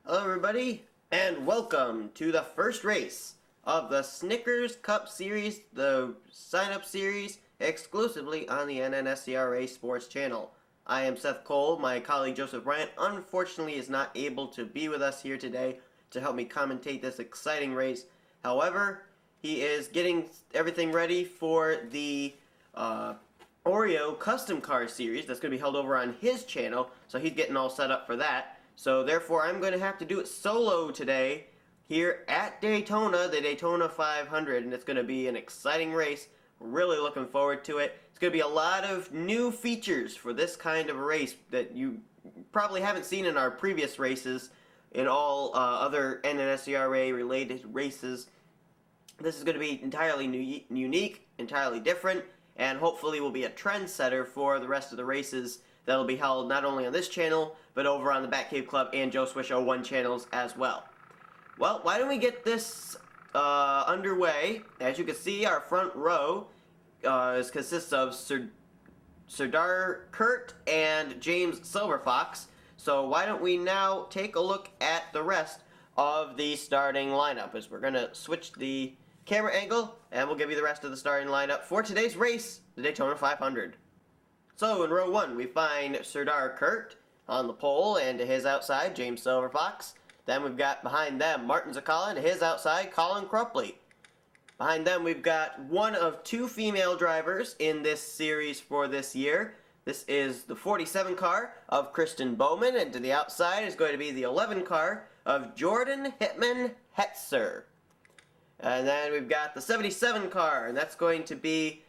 Hello everybody, and welcome to the first race of the Snickers Cup Series, the sign-up series, exclusively on the NNSCRA Sports Channel. I am Seth Cole. My colleague Joseph Bryant unfortunately is not able to be with us here today to help me commentate this exciting race. However, he is getting everything ready for the Oreo Custom Car Series that's going to be held over on his channel, so he's getting all set up for that. So therefore, I'm going to have to do it solo today here at Daytona, the Daytona 500, and it's going to be an exciting race. Really looking forward to it. It's going to be a lot of new features for this kind of a race that you probably haven't seen in our previous races, in all other NNSCRA related races. This is going to be entirely unique, entirely different, and hopefully will be a trendsetter for the rest of the races that'll be held not only on this channel, but over on the Batcave Club and Joe Swish 01 channels as well. Well, why don't we get this underway? As you can see, our front row consists of Serdar Kurt and James Silverfox. So why don't we now take a look at the rest of the starting lineup, as we're going to switch the camera angle, and we'll give you the rest of the starting lineup for today's race, the Daytona 500. So in row 1, we find Serdar Kurt on the pole, and to his outside, James Silverfox. Then we've got behind them Martin Zakala, and to his outside, Colin Krupley. Behind them, we've got one of two female drivers in this series for this year. This is the 47 car of Kristen Bowman, and to the outside is going to be the 11 car of Jordan Hitman Hetzer. And then we've got the 77 car, and that's going to be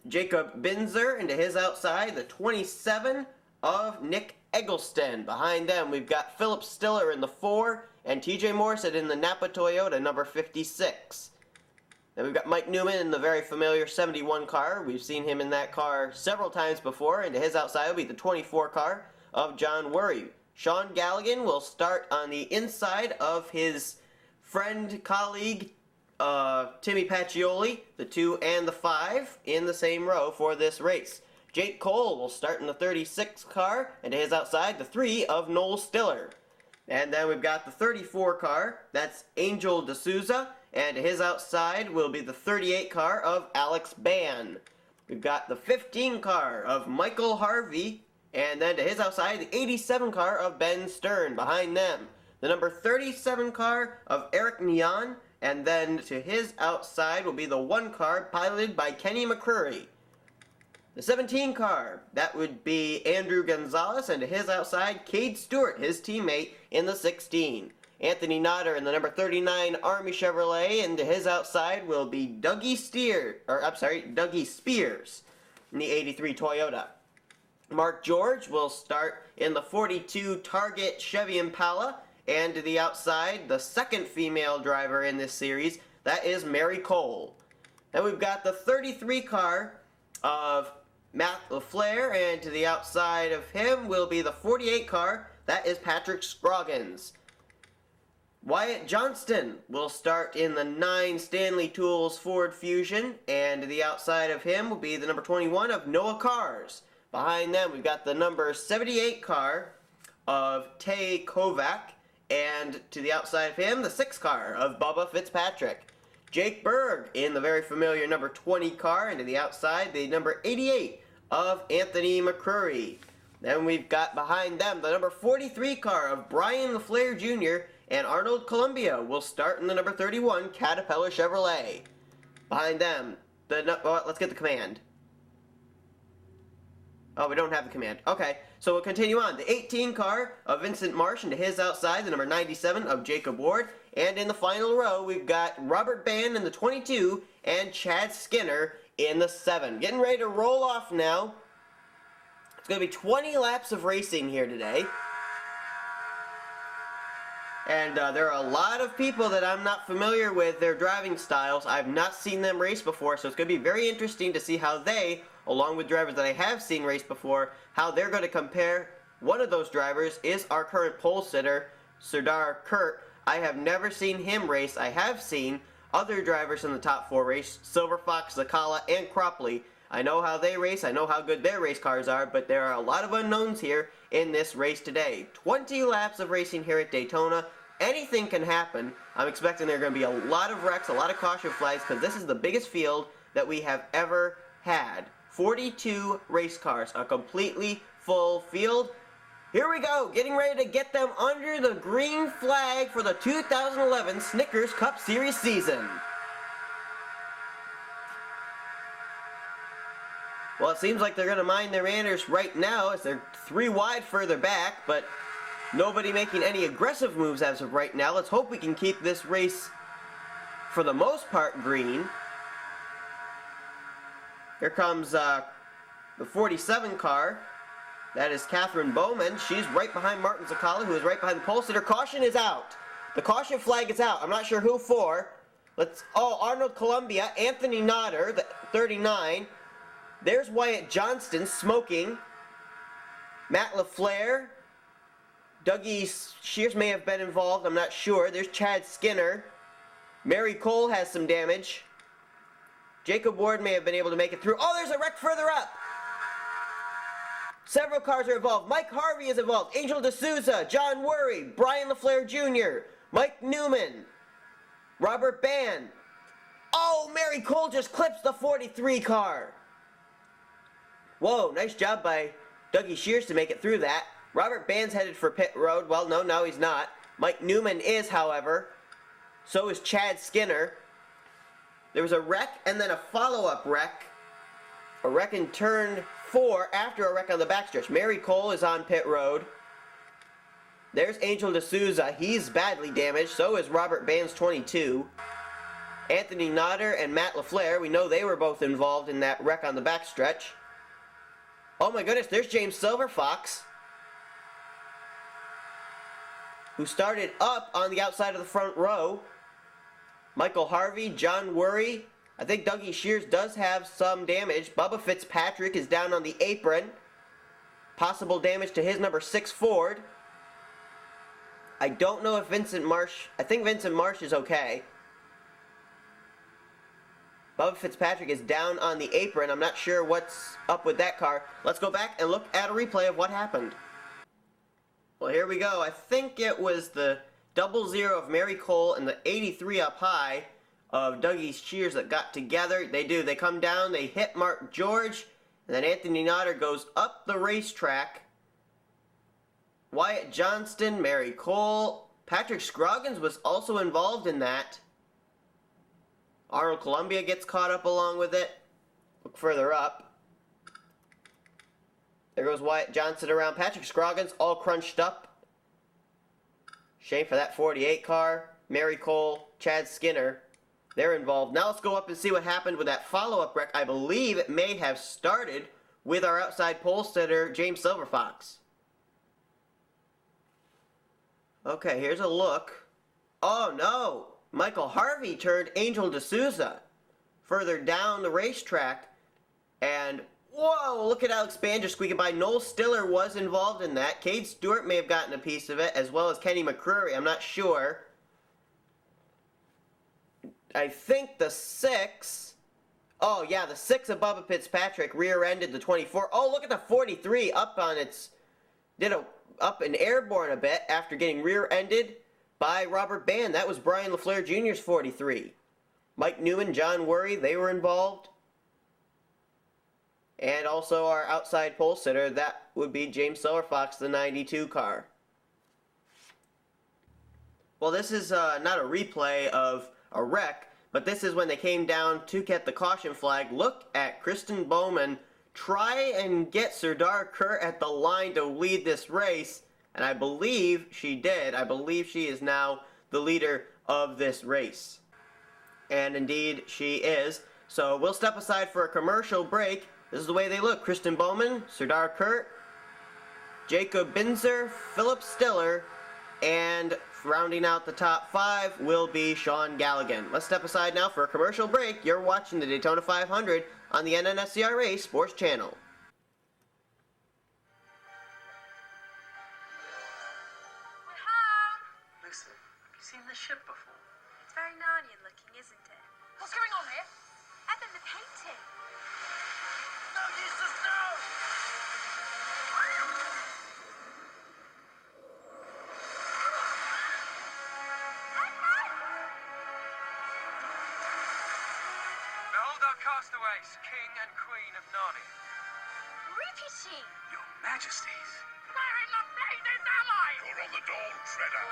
Jacob Binzer, and to his outside, the 27 of Nick Eggleston. Behind them, we've got Philip Stiller in the 4, and TJ Morrison in the Napa Toyota, number 56. Then we've got Mike Newman in the very familiar 71 car. We've seen him in that car several times before, and to his outside will be the 24 car of John Worry. Sean Galligan will start on the inside of his friend, colleague, Timmy Pacioli, the 2 and the 5 in the same row for this race. Jake Cole will start in the 36 car, and to his outside, the 3 of Noel Stiller. And then we've got the 34 car, that's Angel D'Souza, and to his outside will be the 38 car of Alex Ban. We've got the 15 car of Michael Harvey, and then to his outside, the 87 car of Ben Stern. Behind them, the number 37 car of Eric Neon, and then to his outside will be the 1 car piloted by Kenny McCreary. The 17 car, that would be Andrew Gonzalez, and to his outside, Cade Stewart, his teammate, in the 16. Anthony Nodder in the number 39 Army Chevrolet, and to his outside will be Dougie Spears in the 83 Toyota. Mark George will start in the 42 Target Chevy Impala, and to the outside, the second female driver in this series, that is Mary Cole. Then we've got the 33 car of Matt LaFleur, and to the outside of him will be the 48 car, that is Patrick Scroggins. Wyatt Johnston will start in the 9 Stanley Tools Ford Fusion, and to the outside of him will be the number 21 of Noah Cars. Behind them, we've got the number 78 car of Tay Kovac, and to the outside of him, the 6 car of Bubba Fitzpatrick. Jake Berg in the very familiar number 20 car, and to the outside, the number 88 of Anthony McCreary. Then we've got behind them the number 43 car of Brian LaFleur Jr., and Arnold Columbia will start in the number 31 Caterpillar Chevrolet. Behind them, let's get the command. Oh, we don't have the command. Okay, so we'll continue on. The 18 car of Vincent Marsh, and to his outside, the number 97 of Jacob Ward. And in the final row, we've got Robert Band in the 22 and Chad Skinner in the 7. Getting ready to roll off now. It's going to be 20 laps of racing here today. And there are a lot of people that I'm not familiar with their driving styles. I've not seen them race before, so it's going to be very interesting to see how they, along with drivers that I have seen race before, how they're going to compare. One of those drivers is our current pole sitter, Serdar Kurt. I have never seen him race. I have seen other drivers in the top 4 race, Silverfox, Zakala, and Cropley. I know how they race, I know how good their race cars are, but there are a lot of unknowns here in this race today. 20 laps of racing here at Daytona. Anything can happen. I'm expecting there are going to be a lot of wrecks, a lot of caution flags, because this is the biggest field that we have ever had. 42 race cars, a completely full field. Here we go, getting ready to get them under the green flag for the 2011 Snickers Cup Series season. Well, it seems like they're going to mind their manners right now as they're 3 wide further back, but nobody making any aggressive moves as of right now. Let's hope we can keep this race, for the most part, green. Here comes the 47 car. That is Catherine Bowman. She's right behind Martin Zakala, who is right behind the pole sitter. Caution is out. The caution flag is out. I'm not sure who for. Arnold Columbia, Anthony Nodder, the 39. There's Wyatt Johnston smoking. Matt LaFleur. Dougie Shears may have been involved, I'm not sure. There's Chad Skinner. Mary Cole has some damage. Jacob Ward may have been able to make it through. Oh, there's a wreck further up. Several cars are involved. Mike Harvey is involved. Angel D'Souza, John Worry, Brian LaFleur Jr., Mike Newman, Robert Band. Oh, Mary Cole just clips the 43 car. Whoa, nice job by Dougie Shears to make it through that. Robert Band's headed for pit road. Well, no, he's not. Mike Newman is, however. So is Chad Skinner. There was a wreck and then a follow-up wreck. A wreck in turn 4 after a wreck on the backstretch. Mary Cole is on pit road. There's Angel D'Souza. He's badly damaged. So is Robert Band's 22. Anthony Nodder and Matt LaFleur. We know they were both involved in that wreck on the backstretch. Oh my goodness, there's James Silverfox, who started up on the outside of the front row. Michael Harvey, John Worry. I think Dougie Shears does have some damage. Bubba Fitzpatrick is down on the apron. Possible damage to his number 6 Ford. I don't know if Vincent Marsh... I think Vincent Marsh is okay. Bubba Fitzpatrick is down on the apron. I'm not sure what's up with that car. Let's go back and look at a replay of what happened. Well, here we go. I think it was the 00 of Mary Cole and the 83 up high of Dougie Shears that got together. They do. They come down, they hit Mark George, and then Anthony Nodder goes up the racetrack. Wyatt Johnston, Mary Cole, Patrick Scroggins was also involved in that. Arnold Columbia gets caught up along with it. Look further up. There goes Wyatt Johnston around. Patrick Scroggins all crunched up. Shame for that 48 car. Mary Cole, Chad Skinner, they're involved. Now let's go up and see what happened with that follow-up wreck. I believe it may have started with our outside pole sitter, James Silverfox. Okay, here's a look. Oh no! Michael Harvey turned Angel D'Souza further down the racetrack. And, whoa, look at Alex Banjo squeaking by. Noel Stiller was involved in that. Cade Stewart may have gotten a piece of it, as well as Kenny McCreary. I'm not sure. I think the 6... Oh, yeah, the 6 of Bubba Fitzpatrick rear-ended the 24. Oh, look at the 43 up on its... up and airborne a bit after getting rear-ended by Robert Band. That was Brian LaFleur Jr.'s 43. Mike Newman, John Worry, they were involved. And also our outside pole sitter, that would be James Silverfox, the 92 car. Well, this is not a replay of a wreck, but this is when they came down to get the caution flag. Look at Kristen Bowman try and get Serdar Kurt at the line to lead this race. And I believe she did. I believe she is now the leader of this race. And indeed, she is. So we'll step aside for a commercial break. This is the way they look. Kristen Bowman, Serdar Kurt, Jacob Binzer, Philip Stiller, and rounding out the top 5 will be Sean Galligan. Let's step aside now for a commercial break. You're watching the Daytona 500 on the NNSCRA Sports Channel. Ship before. It's very Narnian looking, isn't it? What's going on here? And then the painting. no use to snow! Behold our castaways, King and Queen of Narnia. Ripety! Your Majesties. We're in the Blazes ally! You're on the Dawn Treader.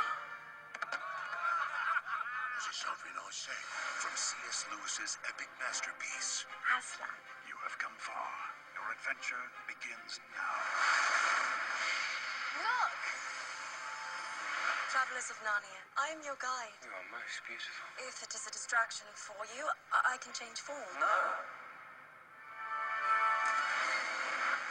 Was it something I said? From C.S. Lewis's epic masterpiece. Aslan. You have come far. Your adventure begins now. Look! Travelers of Narnia, I am your guide. You are most beautiful. If it is a distraction for you, I can change form. No.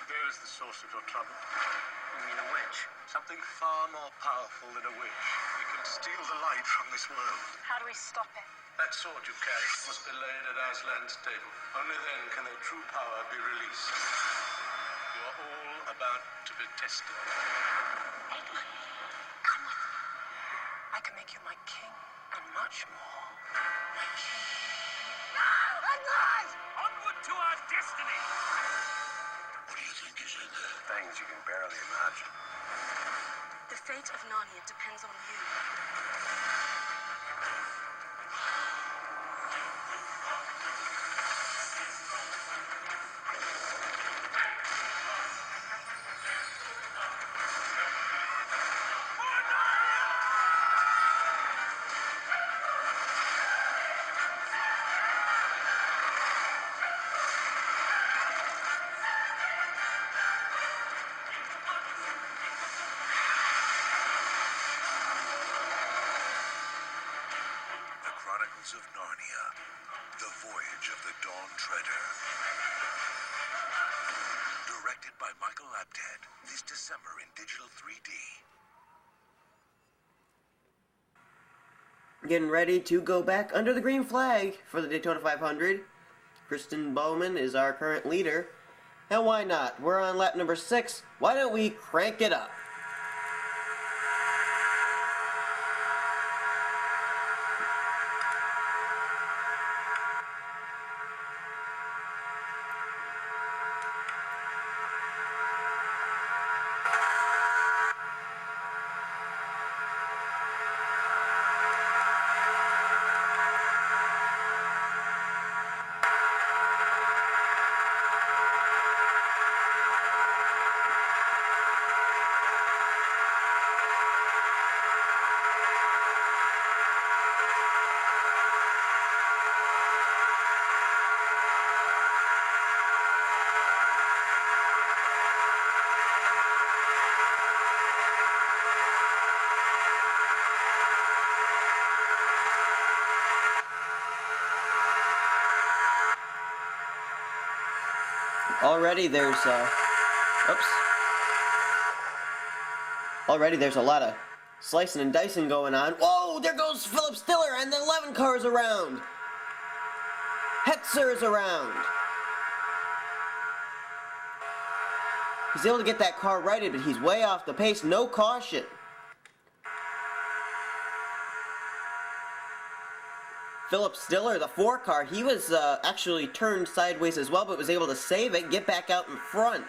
There is the source of your trouble. You mean a witch? Something far more powerful than a witch. It can steal the light from this world. How do we stop it? That sword you carry must be laid at Aslan's table. Only then can their true power be released. You are all about to be tested. Edwin, come with me. I can make you my king and much more. No! Edward! Onward to our destiny! What do you think is in there? Things you can barely imagine. The fate of Narnia depends on you. Chronicles of Narnia, The Voyage of the Dawn Treader. Directed by Michael Apted, this December in digital 3D. Getting ready to go back under the green flag for the Daytona 500. Kristen Bowman is our current leader. And why not? We're on lap number 6. Why don't we crank it up? Already there's a lot of slicing and dicing going on. Whoa, there goes Philip Stiller, and the 11 car's around. Hetzer is around. He's able to get that car righted, but he's way off the pace. No caution. Philip Stiller, the 4 car, he was actually turned sideways as well, but was able to save it, get back out in front.